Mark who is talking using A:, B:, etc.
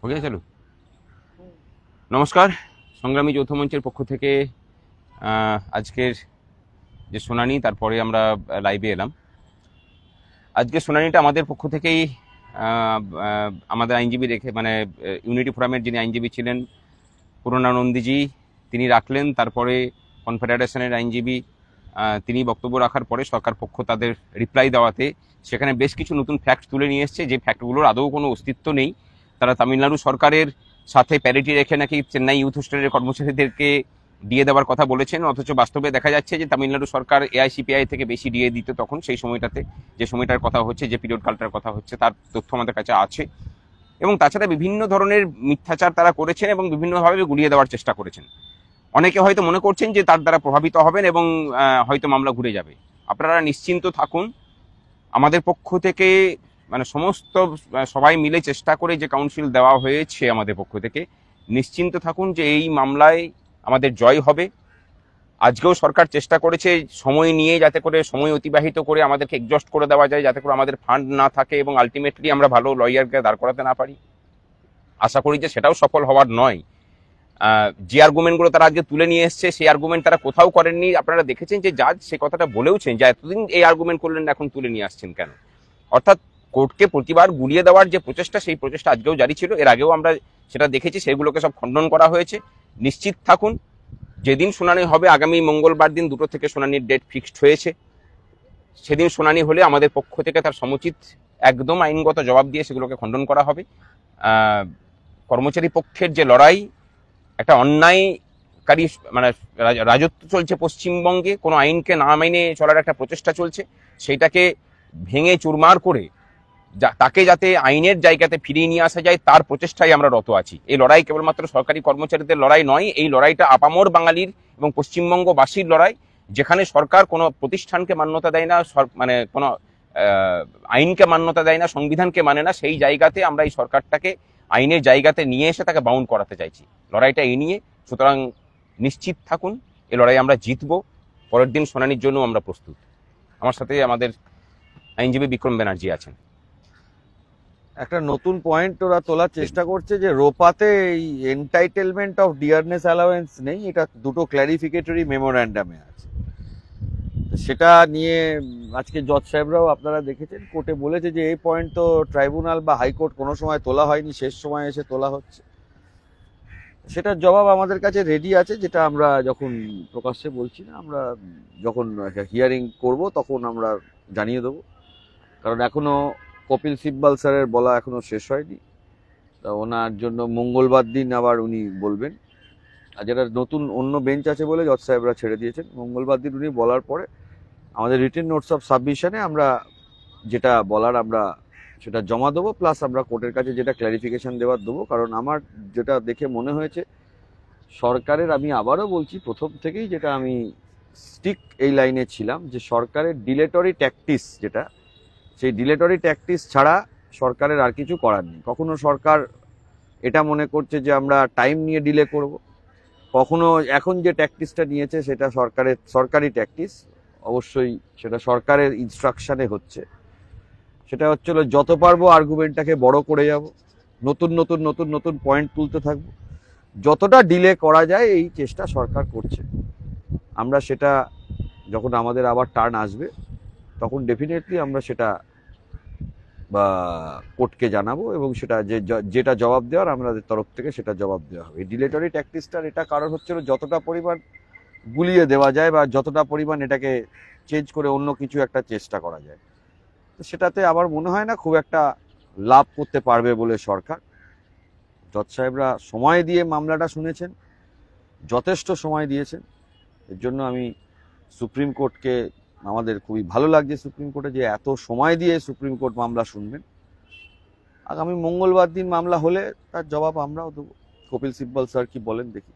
A: ওকে চলো। নমস্কার, সংগ্রামী যৌথ মঞ্চের পক্ষ থেকে আজকের যে শুনানি তারপরে আমরা লাইভে এলাম। আজকের শুনানিটা আমাদের পক্ষ থেকেই আমাদের আইনজীবী রেখে মানে ইউনিটি ফোরামের যিনি আইনজীবী ছিলেন পূর্ণানন্দীজি তিনি রাখলেন। তারপরে কনফেডারেশনের আইনজীবী তিনি বক্তব্য রাখার পরে সরকার পক্ষ তাদের রিপ্লাই দেওয়াতে সেখানে বেশ কিছু নতুন ফ্যাক্ট তুলে নিয়ে এসছে, যে ফ্যাক্টগুলোর আদৌ কোনো অস্তিত্ব নেই। তারা তামিলনাড়ু সরকারের সাথে প্যারিটি রেখে নাকি চেন্নাই ইউথ হোস্টেলের কর্মচারীদেরকে দিয়ে দেওয়ার কথা বলেছেন, অথচ বাস্তবে দেখা যাচ্ছে যে তামিলনাড়ু সরকার এআইসিপিআই থেকে বেশি দিয়ে দিত তখন, সেই সময়টাতে যে সময়টার কথা হচ্ছে, যে পিরিয়ড কালটার কথা হচ্ছে, তার তথ্য আমাদের কাছে আছে। এবং তাছাড়া বিভিন্ন ধরনের মিথ্যাচার তারা করেছেন এবং বিভিন্নভাবে গুলিয়ে দেওয়ার চেষ্টা করেছেন। অনেকে হয়তো মনে করছেন যে তার দ্বারা প্রভাবিত হবেন এবং হয়তো মামলা ঘুরে যাবে। আপনারা নিশ্চিন্ত থাকুন, আমাদের পক্ষ থেকে মানে সমস্ত সবাই মিলে চেষ্টা করে যে কাউন্সিল দেওয়া হয়েছে আমাদের পক্ষ থেকে, নিশ্চিন্ত থাকুন যে এই মামলায় আমাদের জয় হবে। আজকেও সরকার চেষ্টা করেছে সময় নিয়ে যাতে করে সময় অতিবাহিত করে আমাদেরকে এক্সস্ট করে দেওয়া যায়, যাতে করে আমাদের ফান্ড না থাকে এবং আলটিমেটলি আমরা ভালো লয়ারকে দাঁড় করাতে না পারি। আশা করি যে সেটাও সফল হওয়ার নয়। যে আর্গুমেন্টগুলো তারা আজকে তুলে নিয়ে এসছে সেই আর্গুমেন্ট তারা কোথাও করেননি। আপনারা দেখেছেন যে জাজ সে কথাটা বলেওছেন যে এতদিন এই আর্গুমেন্ট করলেন, এখন তুলে নিয়ে আসছেন কেন। অর্থাৎ কোর্টকে প্রতিবার গুলিয়ে দেওয়ার যে প্রচেষ্টা, সেই প্রচেষ্টা আজকেও জারি ছিল। এর আগেও আমরা সেটা দেখেছি, সেগুলোকে সব খণ্ডন করা হয়েছে। নিশ্চিত থাকুন, যেদিন শুনানি হবে আগামী মঙ্গলবার দিন 2টো থেকে শুনানির ডেট ফিক্সড হয়েছে। সেদিন শুনানি হলে আমাদের পক্ষ থেকে তার সমুচিত একদম আইনগত জবাব দিয়ে সেগুলোকে খণ্ডন করা হবে। কর্মচারী পক্ষের যে লড়াই, একটা অন্যায়কারী মানে রাজত্ব চলছে পশ্চিমবঙ্গে, কোনো আইনকে না মেনে চলার একটা প্রচেষ্টা চলছে, সেইটাকে ভেঙে চুরমার করে তাকে যাতে আইনের জায়গাতে ফিরিয়ে নিয়ে আসা যায় তার প্রচেষ্টায় আমরা রত আছি। এই লড়াই কেবলমাত্র সরকারি কর্মচারীদের লড়াই নয়, এই লড়াইটা আপামর বাঙালির এবং পশ্চিমবঙ্গবাসীর লড়াই। যেখানে সরকার কোনো প্রতিষ্ঠানকে মান্যতা দেয় না, মানে কোনো আইনকে মান্যতা দেয় না, সংবিধানকে মানে না, সেই জায়গাতে আমরা এই সরকারটাকে আইনের জায়গাতে নিয়ে এসে তাকে বাউন্ড করাতে চাইছি। লড়াইটা এই নিয়ে, সুতরাং নিশ্চিত থাকুন এই লড়াই আমরা জিতবো। পরের দিন শুনানির জন্য আমরা প্রস্তুত। আমার সাথে আমাদের আইনজীবী বিক্রম ব্যানার্জি আছেন।
B: একটা নতুন পয়েন্ট ওরা তোলার চেষ্টা করছে যে রোপাতে এই এন্টাইটেলমেন্ট অফ ডিয়ারনেস অ্যালাওয়েন্স নেই, এটা দুটো ক্ল্যারিফিকেটরি মেমোরান্ডামে আছে। সেটা নিয়ে আজকে জজ সাহেবরাও আপনারা দেখেছেন কোর্টে বলেছে যে এই পয়েন্ট তো ট্রাইব্যুনাল বা হাইকোর্ট কোনো সময় তোলা হয়নি, শেষ সময় এসে তোলা হচ্ছে। সেটার জবাব আমাদের কাছে রেডি আছে, যেটা আমরা যখন প্রকাশ্যে বলছি না, আমরা যখন হিয়ারিং করব তখন আমরা জানিয়ে দেবো। কারণ এখনো কপিল সিব্বাল স্যারের বলা এখনো শেষ হয়নি, তা ওনার জন্য মঙ্গলবার দিন আবার উনি বলবেন। আর যেটা নতুন অন্য বেঞ্চ আছে বলে জজ সাহেবরা ছেড়ে দিয়েছেন, মঙ্গলবার দিন উনি বলার পরে আমাদের রিটেন নোটস অফ সাবমিশনে আমরা যেটা বলার আমরা সেটা জমা দেবো, প্লাস আমরা কোর্টের কাছে যেটা ক্ল্যারিফিকেশন দেওয়ার দেবো। কারণ আমার যেটা দেখে মনে হয়েছে সরকারের, আমি আবারও বলছি প্রথম থেকেই যেটা আমি স্টিক এই লাইনে ছিলাম, যে সরকারের ডিলেটরি ট্যাকটিস যেটা, সেই ডিলেটরি ট্যাকটিস ছাড়া সরকারের আর কিছু করার নেই। কখনো সরকার এটা মনে করছে যে আমরা টাইম নিয়ে ডিলে করব, কখনো এখন যে ট্যাকটিসটা নিয়েছে সেটা সরকারি ট্যাকটিস, অবশ্যই সেটা সরকারের ইনস্ট্রাকশনে হচ্ছে। সেটা হচ্ছিল যত পারবো আর্গুমেন্টটাকে বড় করে যাব, নতুন নতুন নতুন নতুন পয়েন্ট তুলতে থাকবো, যতটা ডিলে করা যায় এই চেষ্টা সরকার করছে। আমরা সেটা যখন আমাদের আবার টার্ন আসবে তখন ডেফিনেটলি আমরা সেটা বা কোর্টকে জানাবো, এবং সেটা যেটা জবাব দেওয়ার আমাদের তরফ থেকে সেটা জবাব দেওয়া হবে। এই ডিলেটরি ট্যাকটিসটার এটা কারণ হচ্ছিল যতটা পরিমাণ গুলিয়ে দেওয়া যায় বা যতটা পরিমাণ এটাকে চেঞ্জ করে অন্য কিছু একটা চেষ্টা করা যায়, তো সেটাতে আমার মনে হয় না খুব একটা লাভ করতে পারবে বলে সরকার। জজ সাহেবরা সময় দিয়ে মামলাটা শুনেছেন, যথেষ্ট সময় দিয়েছেন। এর জন্য আমি সুপ্রিম কোর্টকে, আমাদের খুবই ভালো লাগছে সুপ্রিম কোর্টে যে এত সময় দিয়ে সুপ্রিম কোর্ট মামলা শুনবেন। আগামী মঙ্গলবার দিন মামলা হলে তার জবাব আমরাও দেবো। কপিল সিব্বল স্যার কি বলেন দেখি।